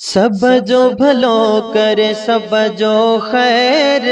सब जो भलो करे सब जो खैर,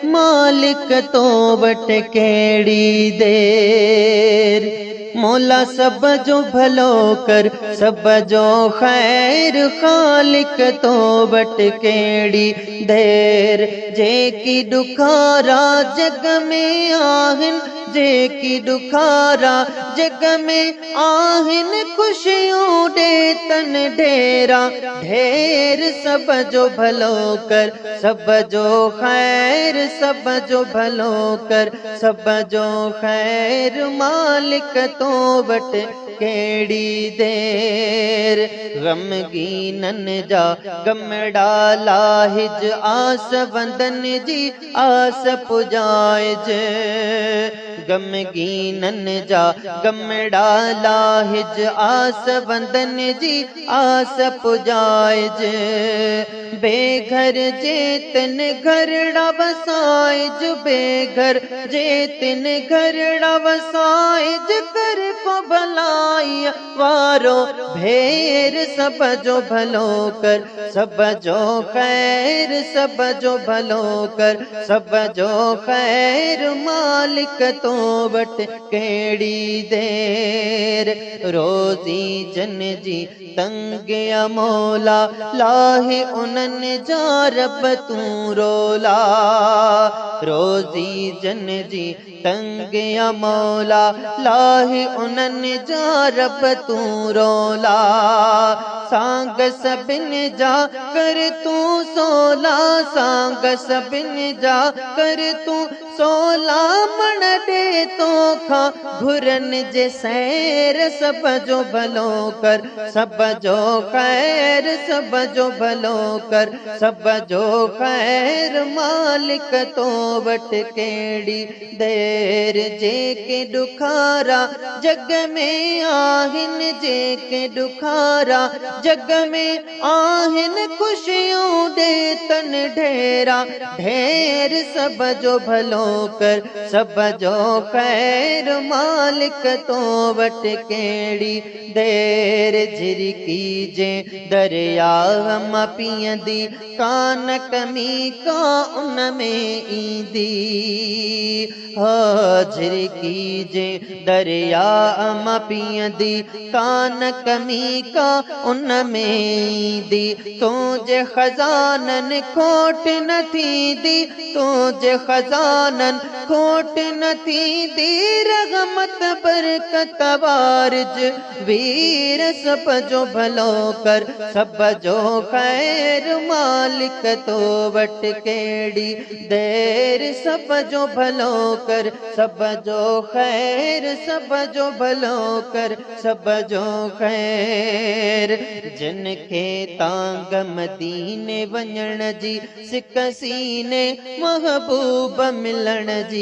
मालिक तो वट केड़ी देर। मौला सब जो भलो कर सब जो खैर, खालिक तो वट केड़ी देर। जेकी दुखारा जग में आहिन, जेकी दुखारा जग में आहिन, खुशियों दे तन ढेरा ढेर। सब जो भलो कर सब जो खैर, सब जो भलो कर सब जो खैर, मालिक तो वट केड़ी देर। गमगीनन जा गम डाला हिज, आस वंदन जी आस पुजाइज। गमगीनन जा गम डाला हिज, आस वंदन जी आस पुजाइज। बेघर जेतन घरड़ा वसाइज, बेघर जेतन घरड़ा वसाइज, कर को भलाई वारो भेर। सब जो भलो कर सब जो खैर, सब जो भलो कर सब जो खैर, मालिक तो वट केड़ी देर। रोजी जन जी तंग मौला, लाहे उनन जा रब तू रोला। रोजी जन जी तंग मौला, लाहे उनन जा रब तू रोला। सांग सबिन जा कर तू सोला, सांग सबिन जा कर तू सोला। मन दे तो खा घुरन जे सैर, सब जो भलो कर सब जो खैर, सब जो भलो कर सब जो खैर, मालिक तो वट केड़ी देर। जेके दुखारा जग में आहिन, जेके दुखारा जग में आहिन, खुशियों दे तन ढेरा ढेर। सब जो भलो कर सब जो खैर, मालिक तो वट केड़ी देर। झिरकी जे दरिया हम पियंदी, कान कमी का उन में ईंदी। झिरकी जे दरिया हम पियंदी, कान कमी का उन में ईंदी। तुझे खजानन खोट न थींदी, तुझे खजानन खोट न थींदी। रहमत बरकत वारिज वीर, सब जो भलो कर सब जो खैर, मालिक तो वट केड़ी देर। सब जो भलो कर सब जो खैर, सब जो भलो कर सब जो खैर। जिनखे तांग मदीने वञण जी, सिक सीने महबूब मिलण जी।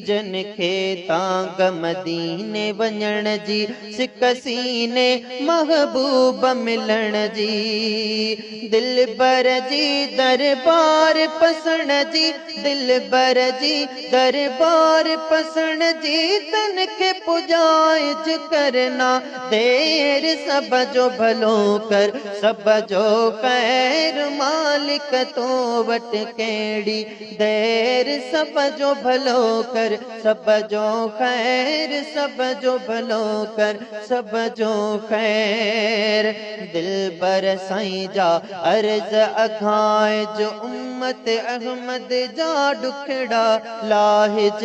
जिनखे तांग मदीने वञण जी, सिक सीने महबूब मिलण जी। दिल बर जी दरबार पसण जी, दिल बर जी दरबार पसण जी। तन के पुजाइज करना देर, सब जो भलो कर सब जो खैर, मालिक तो वट केड़ी देर। सब जो भलो कर सब जो खैर, सब जो भलो कर सब जो खैर। दिल बर साईं जा अर्ज अघाए, जो उम्मत अहमद जा दुखड़ा लाहिज।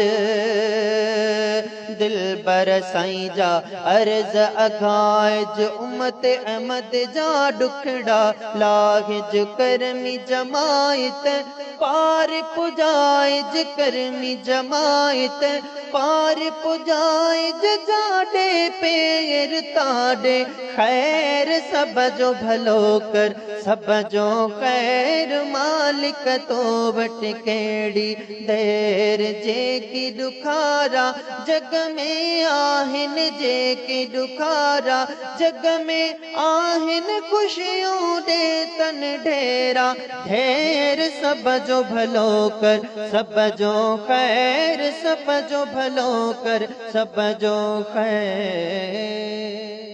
दिल बर साईं जा अर्ज अघाए, जो उम्मत अहमद जा दुखड़ा लाहिज। करमी जमायत पार पुजाइज, करमी जमायत पार पुजाइज। जाडे पेर ताडे खैर, सब जो भलो कर सब जो खैर, मालिक तो वट केड़ी देर। जेकी दुखारा जग में आहिन, जेकी दुखारा जग में आहिन, खुशियों दे तन ढेरा ढेर। सब जो भलो कर सब जो खैर, सब जो भलो कर सब जो खैर।